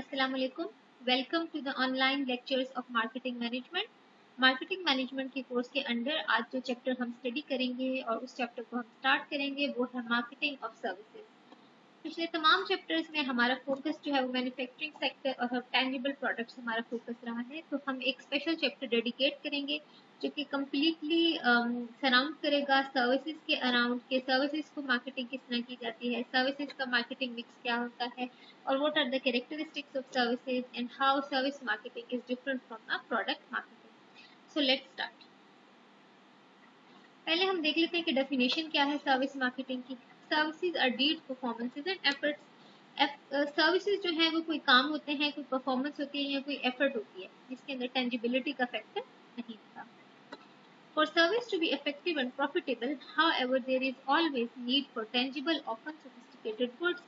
अस्सलाम वालेकुम। Welcome to the online lectures of marketing management. Marketing management के course के अंडर आज जो चैप्टर हम स्टडी करेंगे और उस चैप्टर को हम स्टार्ट करेंगे वो है मार्केटिंग ऑफ सर्विसेज। पिछले तमाम चैप्टर्स में हमारा फोकस जो है वो मैन्युफैक्चरिंग सेक्टर और टेंजिबल प्रोडक्ट्स हमारा फोकस रहा है, तो हम एक स्पेशल चैप्टर डेडिकेट करेंगे जो कि कम्प्लीटली सराउंड करेगा सर्विसेज के अराउंड के सर्विसेज को मार्केटिंग किस तरह की जाती है, सर्विसेज का मार्केटिंग मिक्स क्या होता है और what are the characteristics of services and how service marketing is different from a product marketing. So let's start. पहले हम देख लेते हैं कि डेफिनेशन क्या है सर्विस मार्केटिंग की। Services are deed performances and efforts. Services जो है वो कोई काम होते हैं, कोई परफॉर्मेंस होती है या कोई एफर्ट होती है जिसके अंदर टेंजिबिलिटी का फैक्टर नहीं होता। For service to be effective and profitable, however, there is always need for tangible, often sophisticated goods.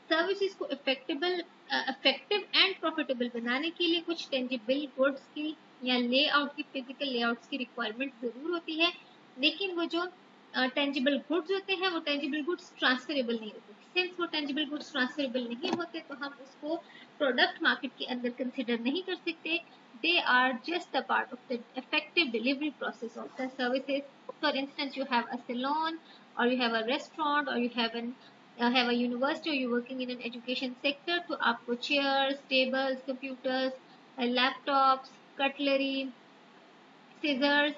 Services को इफेक्टिव एंड प्रॉफिटेबल बनाने के लिए कुछ टेंजिबल गुड्स की या लेआउट की, फिजिकल लेआउट्स की रिक्वायरमेंट जरूर होती है, लेकिन वो जो टेंजिबल गुड्स होते हैं वो टेंजिबल गुड्स ट्रांसफरेबल नहीं होते। सिंस वो टेंजिबल गुड्स ट्रांसफरेबल नहीं होते तो हम उसको प्रोडक्ट मार्केट के अंदर कंसिडर नहीं कर सकते। They are just a part of the effective delivery process of the services. For instance, you have a salon, or you have a restaurant, or you have a university, or you're working in an education sector. तो आपको chairs, tables, computers, laptops, cutlery, scissors,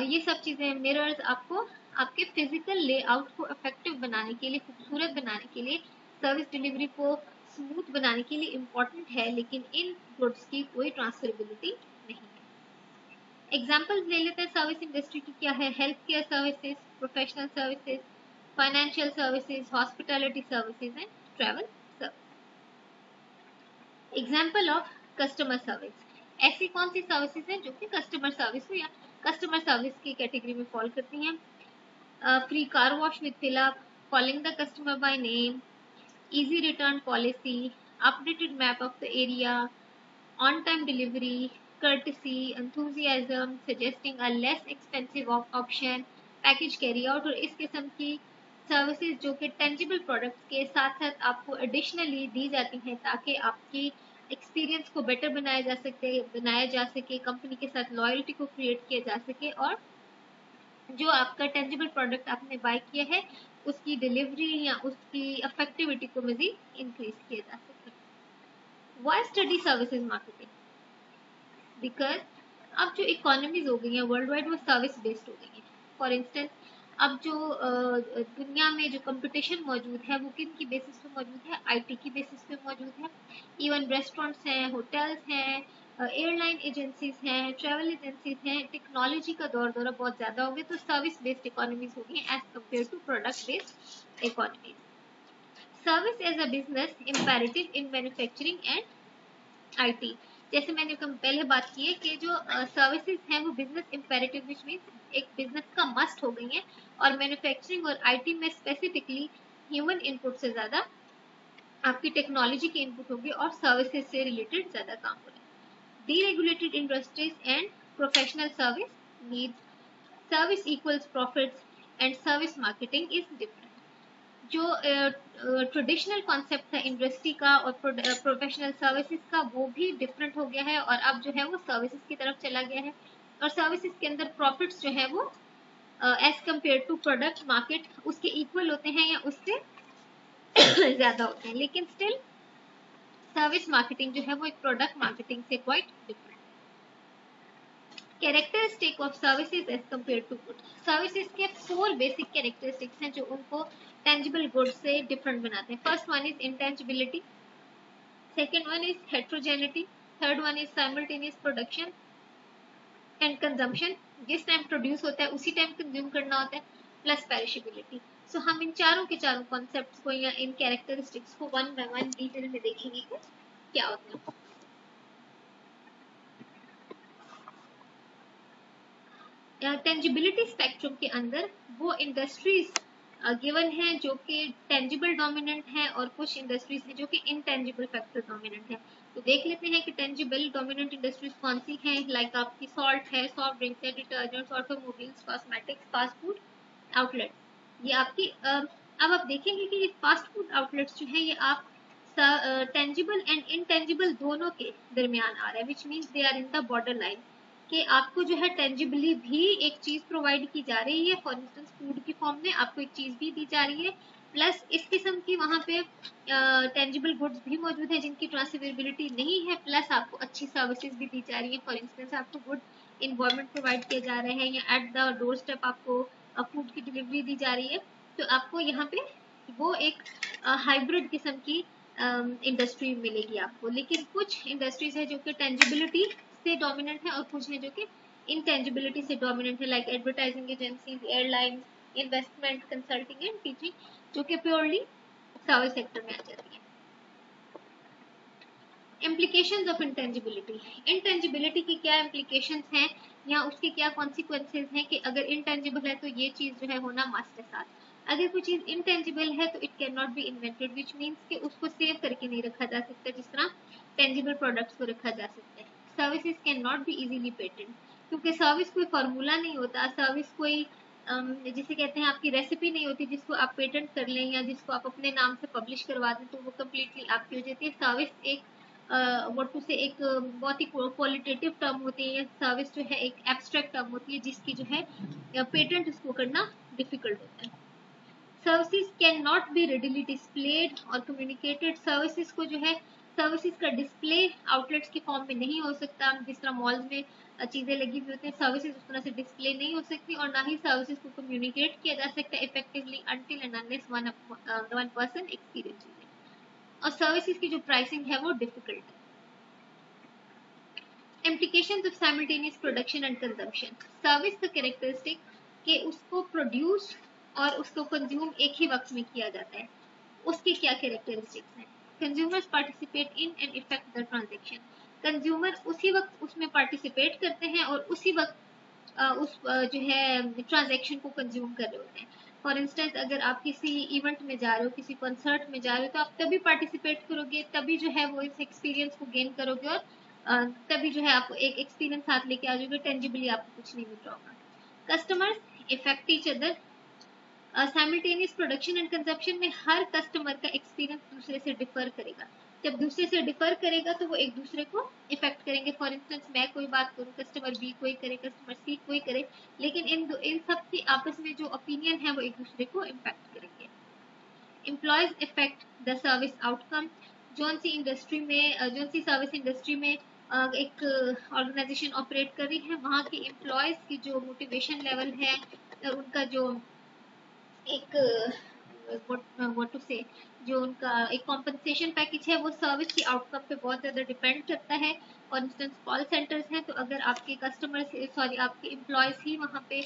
ये सब चीजें, mirrors, आपको आपके physical layout को effective बनाने के लिए, खूबसूरत बनाने के लिए, सर्विस डिलीवरी को स्मूथ बनाने के लिए इम्पोर्टेंट है, लेकिन इन गुड्स की कोई ट्रांसफरेबिलिटी नहीं है। एग्जाम्पल्स ले लेते हैं सर्विस इंडस्ट्री की क्या है। Health care services, professional services, financial services, hospitality services and travel service. Example of customer service, ऐसी कौन सी सर्विसेज हैं जो कि कस्टमर सर्विस को या कस्टमर सर्विस की कैटेगरी में फॉल करती हैं। Free car wash with fill up, calling the customer by name, easy return policy, updated map of the area, on-time delivery, courtesy, enthusiasm, suggesting a less expensive option, package carry out, और इस किस्म की services जो कि tangible products के साथ साथ आपको एडिशनली दी जाती हैं ताकि आपकी एक्सपीरियंस को बेटर बनाया जा सके, कंपनी के साथ लॉयल्टी को क्रिएट किया जा सके और जो आपका टेंजिबल प्रोडक्ट आपने बाय किया है उसकी डिलीवरी या उसकी इफेक्टिविटी को मजीद इंक्रीज किया जा सके। Why study services marketing? Because अब जो इकोनॉमीज हो गई हैं वर्ल्ड वाइड वो सर्विस बेस्ड हो गई हैं। फॉर इंस्टेंस अब जो दुनिया में जो कंपटीशन मौजूद है वो किन की बेसिस पे मौजूद है, आईटी की बेसिस पे मौजूद है। इवन रेस्टोरेंट्स हैं, होटल्स हैं, एयरलाइन एजेंसीज हैं, ट्रैवल एजेंसीज हैं। टेक्नोलॉजी का दौर बहुत ज़्यादा हो गया, तो सर्विस बेस्ड इकोनॉमीज हो गई as compare to product based economies. Service as a business imperative in manufacturing and IT. जैसे मैंने पहले बात की है कि जो सर्विसेज हैं वो बिजनेस इम्पेरेटिव विच मीन्स एक बिजनेस का मस्ट हो गई हैं, और मैन्युफैक्चरिंग और आईटी में स्पेसिफिकली ह्यूमन इनपुट से ज़्यादा आपकी टेक्नोलॉजी की इनपुट होगी और सर्विसेज से रिलेटेड ज़्यादा काम हो रहा है। Deregulated industries and professional service needs. Service equals profits and service marketing is different. जो ट्रेडिशनल कॉन्सेप्ट था इंडस्ट्री का और प्रोफेशनल सर्विसेज का वो भी डिफरेंट हो गया है और अब जो है वो सर्विसेज की तरफ चला गया है, और सर्विसेज के अंदर प्रॉफिट्स जो है वो as compare to product market उसके इक्वल होते हैं या उससे ज्यादा होते हैं, लेकिन स्टिल सर्विस मार्केटिंग जो है वो एक प्रोडक्ट मार्केटिंग से quite different. Characteristic of services as compare to goods. Services के 4 बेसिक कैरेक्टरिस्टिक्स हैं जो उनको टेंजिबल गुड्स से डिफरेंट बनाते हैं। First one is intangibility, second one is heterogeneity, third one is simultaneous production and consumption, जिस time produce होता है उसी टाइम कंज्यूम करना होता है, प्लस पेरिशेबिलिटी। सो हम इन चारों के चारों कॉन्सेप्ट्स को या इन कैरेक्टरिस्टिक्स को वन बाय वन डिटेल में देखेंगे कि क्या होता है। टेंजिबिलिटी स्पेक्ट्रम के अंदर वो इंडस्ट्रीज गिवन है जो कि टेंजिबल डोमिनेंट है और कुछ इंडस्ट्रीज है जो कि इनटेंजिबल फैक्टर डोमिनेंट है। तो देख लेते हैं कि टेंजिबल डोमिनेंट इंडस्ट्रीज कौन सी हैं। लाइक आपकी सॉल्ट है, सॉफ्ट ड्रिंक्स है, detergents, automobiles, cosmetics, fast food outlet. ये आपकी अब आप देखेंगे कि ये फास्ट फूड आउटलेट्स जो है ये आप टेंजिबल एंड इनटेंजिबल दोनों के दरमियान आ रहा है, which means they are in the border line, कि आपको जो है टेंजिबली भी एक चीज प्रोवाइड की जा रही है, फॉर इंस्टेंस फूड की फॉर्म में आपको एक चीज भी दी जा रही है, प्लस इस किस्म की वहां पे टेंजिबल गुड्स भी मौजूद है जिनकी ट्रांसफरेबिलिटी नहीं है, प्लस आपको अच्छी सर्विसेज भी दी जा रही है, फॉर इंस्टेंस आपको गुड इन्वायरमेंट प्रोवाइड किए जा रहे हैं, या एट द डोर स्टेप आपको फूड की डिलीवरी दी जा रही है। तो आपको यहाँ पे वो एक हाइब्रिड किस्म की इंडस्ट्री मिलेगी आपको। लेकिन कुछ इंडस्ट्रीज है जो कि टेंजिबिलिटी से डोमिनेंट है और कुछ है जो कि इनटेंजिबिलिटी से डोमिनेंट है, like advertising agencies, airlines, investment, consulting and teaching, जो कि प्योरली सर्विस सेक्टर में आ जाती है। इम्प्लीकेशंस ऑफ इंटेंजिबिलिटी, इंटेंजिबिलिटी की क्या इम्प्लीकेशंस हैं या उसके क्या कॉन्सिक्वेंसेज हैं, कि अगर इंटेंजिबल है तो ये चीज जो है होना मस्ट है साथ, अगर कोई चीज इंटेंजिबल है तो it can not be invented, which means कि उसको सेव करके नहीं रखा जा सकता जिस तरह टेंजिबल प्रोडक्ट्स को रखा जा सकता है। Services can not be easily patent, क्योंकि सर्विस कोई फार्मूला नहीं होता, सर्विस कोई जिसे कहते हैं आपकी रेसिपी नहीं होती जिसको आप पेटेंट कर लें या जिसको आप अपने नाम से पब्लिश करवा दें तो वो कम्प्लीटली आपकी हो जाती है। सर्विस एक व्हाट टू से एक बहुत ही क्वालिटेटिव टर्म होती है, सर्विस जो है एक एब्स्ट्रैक्ट टर्म होती है जिसकी जो है पेटेंट उसको करना डिफिकल्ट होता है। Services can not be readily displayed और कम्युनिकेटेड, सर्विसेज को जो है सर्विसेज का डिस्प्ले आउटलेट्स की फॉर्म में नहीं हो सकता, जिस तरह मॉल्स में चीजें लगी हुई होती हैं, सर्विसेज उस तरह से डिस्प्ले नहीं हो सकती, और ना ही सर्विसेज को कम्युनिकेट किया जा सकता है effectively until and unless one person experience, और सर्विसेज की जो प्राइसिंग है वो डिफिकल्ट है। Implications of simultaneous production and consumption, service का कैरेक्टरिस्टिक कि उसको प्रोड्यूस और उसको कंज्यूम एक ही वक्त में किया जाता है, उसकी क्या कैरेक्टरिस्टिक्स हैं। Consumers participate in and effect the transaction, consumer उसी वक्त उसमें पार्टिसिपेट करते हैं और उसी वक्त जो है ट्रांजेक्शन को कंज्यूम कर रहे होते हैं। फॉर इंस्टेंस अगर आप किसी इवेंट में जा रहे हो, किसी कंसर्ट में जा रहे हो, तो आप तभी पार्टिसिपेट करोगे, तभी जो है वो इस एक्सपीरियंस को गेन करोगे और तभी जो है आपको एक एक्सपीरियंस साथ लेके आ जाओगे, टेंजिबली आपको कुछ नहीं मिल रहा होगा। Customers effect each other, simultaneous production and consumption में हर कस्टमर का एक्सपीरियंस दूसरे से डिफर करेगा, जब दूसरे से डिफर करेगा तो वो एक दूसरे को इफेक्ट करेंगे। फॉर इंस्टेंस मैं कोई बात करूँ, कस्टमर बी कोई करे, कस्टमर सी कोई करे, लेकिन इन सब की आपस में जो ओपिनियन है वो एक दूसरे को इम्पैक्ट करेंगे। Employees effect the service outcome, zone C industry में जोन सी सर्विस इंडस्ट्री में एक ऑर्गेनाइजेशन ऑपरेट कर रही है, वहाँ की एम्प्लॉयज की जो मोटिवेशन लेवल है, उनका जो एक व्हाट टू से जो उनका एक कॉम्पनसेशन पैकेज है वो सर्विस की आउटकम पे बहुत ज़्यादा डिपेंड करता है। फॉर इंस्टेंस कॉल सेंटर्स हैं, तो अगर आपके कस्टमर्स आपके एम्प्लॉयज ही वहाँ पे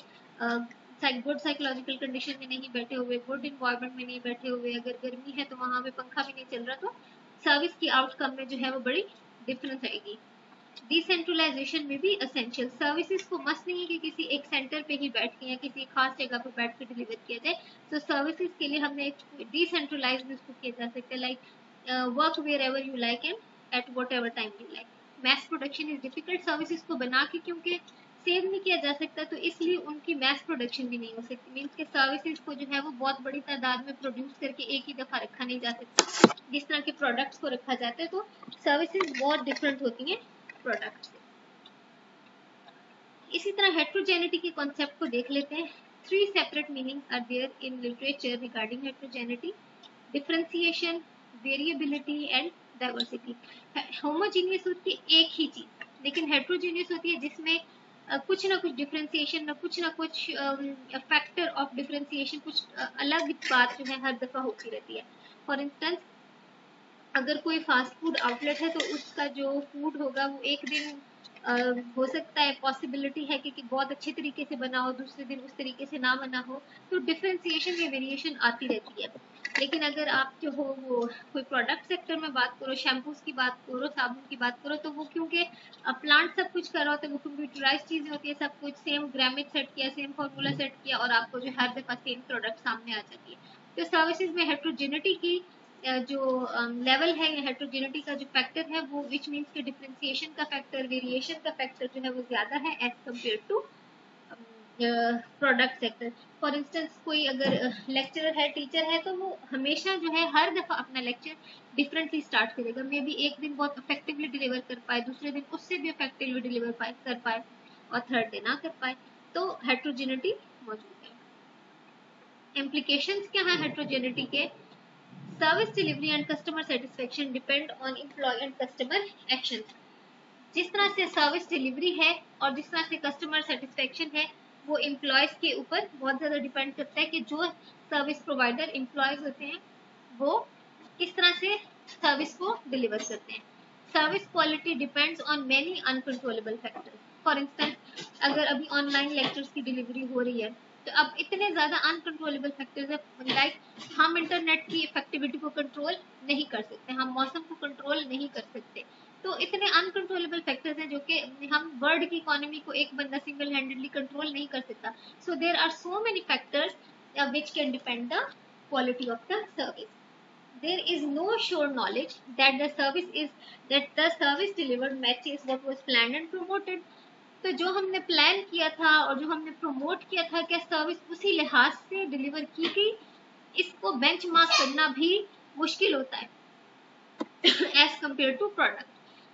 गुड साइकोलॉजिकल कंडीशन में नहीं बैठे हुए, गुड इन्वायरमेंट में नहीं बैठे हुए, अगर गर्मी है तो वहाँ पे पंखा भी नहीं चल रहा, तो सर्विस की आउटकम में जो है वो बड़ी डिफरेंस आएगी। डिसेंट्रलाइजेशन में भी असेंशियल, सर्विसेज को मस्त नहीं है कि किसी एक सेंटर पे ही बैठ के या किसी खास जगह पे बैठ के डिलीवर किया जाए, तो सर्विसेज के लिए हमने एक डिसेंट्रलाइज भी उसको किया जा सकता है, like work wherever you like and at whatever time you like. Mass production is difficult, services को बना के क्योंकि सेव नहीं किया जा सकता तो इसलिए उनकी मैस प्रोडक्शन भी नहीं हो सकती, मीन्स के सर्विसेज को जो है वो बहुत बड़ी तादाद में प्रोड्यूस करके एक ही दफा रखा नहीं जा सकता जिस तरह के प्रोडक्ट्स को रखा जाता है, तो सर्विसेज बहुत डिफरेंट होती हैं प्रोडक्ट से। इसी तरह हेट्रोजेनिटी के कॉन्सेप्ट को देख लेते हैं। 3 separate meanings are there in literature regarding heterogeneity, differentiation, variability and diversity. Homogeneous होती है एक ही चीज, लेकिन हेट्रोजीनियस होती है जिसमें कुछ ना कुछ डिफरेंशिएशन, कुछ फैक्टर ऑफ डिफरेंशिएशन, कुछ अलग बात जो है हर दफा होती रहती है। फॉर इंस्टेंस अगर कोई फास्ट फूड आउटलेट है तो उसका जो फूड होगा वो एक दिन हो सकता है, पॉसिबिलिटी है कि बहुत अच्छे तरीके से बना हो, दूसरे दिन उस तरीके से ना बना हो, तो डिफरेंशिएशन या वेरिएशन आती रहती है। लेकिन अगर आप जो हो वो कोई प्रोडक्ट सेक्टर में बात करो, शैम्पूज की बात करो, साबुन की बात करो, तो वो क्योंकि प्लांट सब कुछ कर रहा होता है, वो कंप्यूटराइज चीजें होती है, सब कुछ सेम ग्रामेज सेट किया, सेम फॉर्मूला सेट किया और आपको जो हर दफा सेम प्रोडक्ट सामने आ जाती है। तो सर्विसेज में हेट्रोजेनिटी की जो लेवल है, हेट्रोजेनिटी का जो फैक्टर है वो विच मीन्स के डिफरेंशिएशन का फैक्टर, वेरिएशन का फैक्टर जो है वो ज्यादा है as compare to product sector. For instance कोई अगर लेक्चरर है, टीचर है, तो वो हमेशा जो है हर दफा अपना लेक्चर डिफरेंटली स्टार्ट करेगा। मे बी एक दिन बहुत इफेक्टिवली डिलीवर कर पाए, दूसरे दिन उससे भी इफेक्टिवली डिलीवर कर पाए, और थर्ड डे ना कर पाए। तो हेट्रोजेनिटी मौजूद है। इम्प्लीकेशंस क्या है हेट्रोजेनिटी के? Service delivery and customer satisfaction depend on employee and customer actions. जिस तरह से सर्विस डिलीवरी है और जिस तरह से कस्टमर सेटिस्फेक्शन है, वो एम्प्लॉयज के ऊपर बहुत ज़्यादा डिपेंड करता है कि जो सर्विस प्रोवाइडर एम्प्लॉयज होते हैं वो किस तरह से सर्विस को डिलीवर करते हैं। Service quality depends on many uncontrollable factors. For instance अगर अभी ऑनलाइन लेक्चर्स की डिलीवरी हो रही है, तो अब इतने ज़्यादा अनकंट्रोलेबल फैक्टर्स है, लाइक हम इंटरनेट की इफेक्टिविटी को कंट्रोल नहीं कर सकते, हम मौसम को कंट्रोल नहीं कर सकते। तो इतने अनकंट्रोलेबल फैक्टर्स हैं जो कि हम वर्ल्ड की इकोनॉमी को एक बंदा सिंगल हैंडेडली कंट्रोल नहीं कर सकता। So there are so many factors which can depend the quality of the service. There is no sure knowledge that the service delivered matches what was planned and promoted. तो जो हमने plan किया था और जो हमने प्रमोट किया था, क्या सर्विस उसी लिहाज से डिलीवर की गई? इसको बेंचमार्क करना भी मुश्किल होता है एज कम्पेयर टू प्रोडक्ट,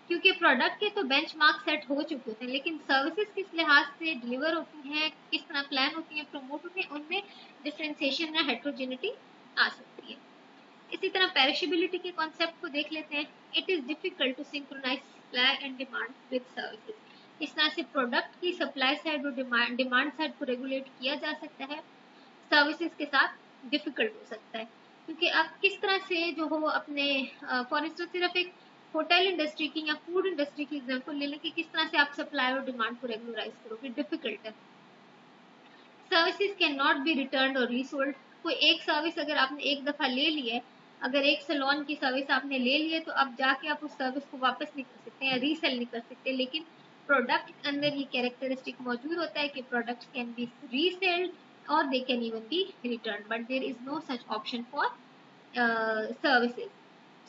क्योंकि प्रोडक्ट के तो बेंचमार्क सेट हो चुके होते हैं, लेकिन सर्विसेज किस लिहाज से डिलीवर होती हैं, किस तरह प्लान होती हैं, प्रमोट होती हैं, उनमें डिफरेंशिएशन या हेट्रोजेनिटी आ सकती है। इसी तरह पेरिशेबिलिटी के कॉन्सेप्ट को देख लेते हैं। It is difficult to synchronise supply and demand with services. इस तरह से प्रोडक्ट की सप्लाई साइड और डिमांड साइड को रेगुलेट किया जा सकता है, सर्विसेज के साथ डिफिकल्ट हो सकता है, क्योंकि आप किस तरह से जो हो अपने फॉर इंस्टेंस सिर्फ एक होटल इंडस्ट्री की या फूड इंडस्ट्री की एग्जांपल ले लें कि किस तरह से आप सप्लाई और डिमांड को रेगुलराइज करोगे, डिफिकल्ट है। Services can not be return और रीसोल्ड। कोई एक सर्विस अगर आपने एक दफा ले ली है, अगर एक सैलून की सर्विस आपने ले ली है, तो अब जाके आप उस सर्विस को वापस नहीं कर सकते या रीसेल नहीं कर सकते। लेकिन प्रोडक्ट के अंदर ये कैरेक्टरिस्टिक मौजूद होता है कि products can be resold or they can even be returned, but there is no such option for services,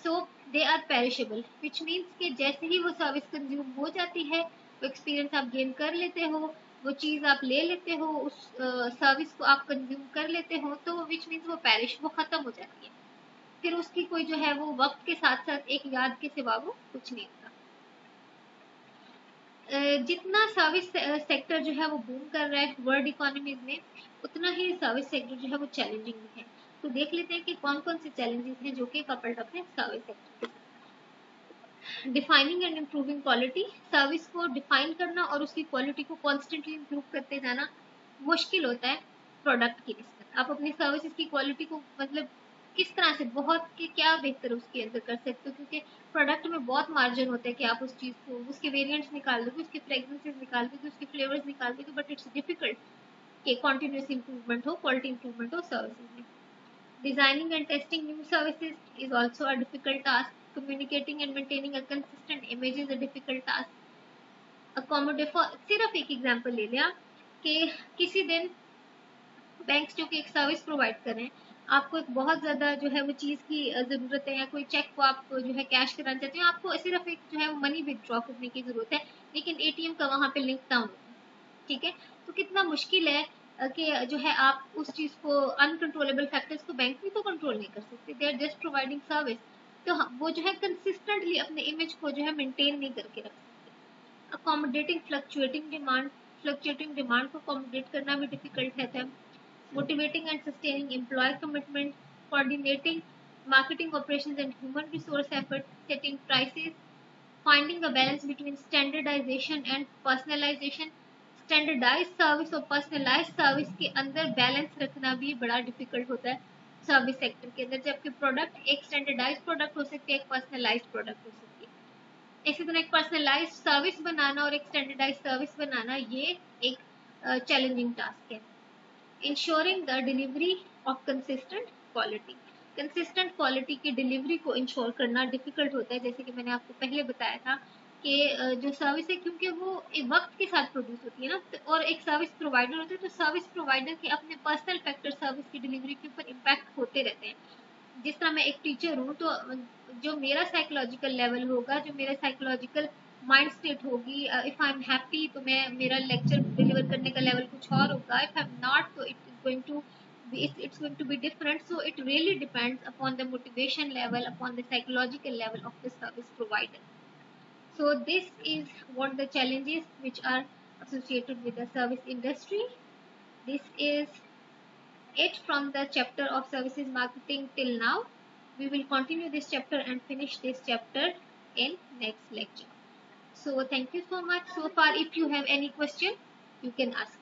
so they are perishable, which means कि जैसे ही वो सर्विस कंज्यूम हो जाती है, वो एक्सपीरियंस आप गेन कर लेते हो, वो चीज़ आप ले लेते हो, उस सर्विस को आप कंज्यूम कर लेते हो, तो विच मीन्स वो पैरिश, वो ख़त्म हो जाती है। फिर उसकी कोई जो है वो वक्त के साथ साथ एक याद के सिवा वो कुछ नहीं होता। जितना सर्विस सेक्टर जो है वो बूम कर रहा है वर्ल्ड इकोनॉमीज में, उतना ही सर्विस सेक्टर जो है वो चैलेंजिंग भी है। तो देख लेते हैं कि कौन कौन से चैलेंजेस हैं जो कि कपल्ड अप है सर्विस सेक्टर के। Defining and improving quality. Service को डिफाइन करना और उसकी क्वालिटी को कॉन्स्टेंटली इम्प्रूव करते जाना मुश्किल होता है प्रोडक्ट की निस्बत। आप अपनी सर्विसेज की क्वालिटी को मतलब किस तरह से बहुत के क्या बेहतर उसके अंदर कर सकते हो, क्योंकि प्रोडक्ट में बहुत मार्जिन होता है कि आप उस चीज़ को, उसके वेरिएंट्स निकाल दोगे, उसके फ्रेग्रेंसेस निकाल दोगे, उसके फ्लेवर्स निकाल दोगे, बट इट्स डिफिकल्ट कि कॉन्टिन्यूस इंप्रूवमेंट हो, क्वालिटी इंप्रूवमेंट हो सर्विसेज में। Designing and testing new services is also a difficult task. Communicating and maintaining a consistent image is a difficult task. Accommodate for, सिर्फ एक example ले लिया कि किसी दिन बैंक्स जो कि एक सर्विस प्रोवाइड कर रहे हैं, आपको एक बहुत ज़्यादा जो है वो चीज़ की ज़रूरत है, या कोई चेक को आप जो है कैश कराना चाहते हो, आपको सिर्फ एक जो है वो मनी विदड्रॉ करने की ज़रूरत है, लेकिन एटीएम का वहाँ पे लिंक डाउन होता है, ठीक है। तो कितना मुश्किल है कि जो है आप उस चीज़ को, अनकंट्रोलेबल फैक्टर्स को बैंक भी तो कंट्रोल नहीं कर सकते, they are just providing service. तो वो जो है कंसिस्टेंटली अपने इमेज को जो है मेंटेन नहीं करके रख सकते। अकोमोडेटिंग फ्लक्चुएटिंग डिमांड को अकोमोडेट करना भी डिफिकल्ट रहता है। Motivating and sustaining employee commitment, coordinating marketing operations and human resource effort, setting prices, finding a balance between standardization and personalization. Standardized service और personalized service के अंदर बैलेंस रखना भी बड़ा डिफिकल्ट होता है सर्विस सेक्टर के अंदर, जबकि प्रोडक्ट एक स्टैंडर्डाइज प्रोडक्ट हो सकती है, एक पर्सनलाइज प्रोडक्ट हो सकती है। इसी तरह एक पर्सनलाइज सर्विस बनाना और एक स्टैंडर्डाइज सर्विस बनाना, ये एक चैलेंजिंग टास्क है। Ensuring the delivery of consistent quality. Consistent quality की डिलीवरी को इंश्योर करना डिफिकल्ट होता है, जैसे कि मैंने आपको पहले बताया था कि जो सर्विस है, क्योंकि वो एक वक्त के साथ प्रोड्यूस होती है ना, और एक सर्विस प्रोवाइडर होते हैं, तो सर्विस प्रोवाइडर के अपने पर्सनल फैक्टर सर्विस की डिलीवरी के ऊपर इम्पैक्ट होते रहते हैं। जिस तरह मैं एक टीचर हूँ, तो जो मेरा साइकोलॉजिकल लेवल होगा, जो मेरा साइकोलॉजिकल माइंड स्टेट होगी, इफ आई एम हैप्पी तो मैं मेरा लेक्चर डिलीवर करने का लेवल कुछ और होगा, इफ आई एम नॉट तो it is going to it's going to be different. So it really depends upon the motivation level, upon the psychological level of the service provider. So this is what the challenges which are associated with the service industry. This is it from the chapter of services marketing till now. We will continue this chapter and finish this chapter in next lecture. So thank you so much so far. If you have any question, you can ask.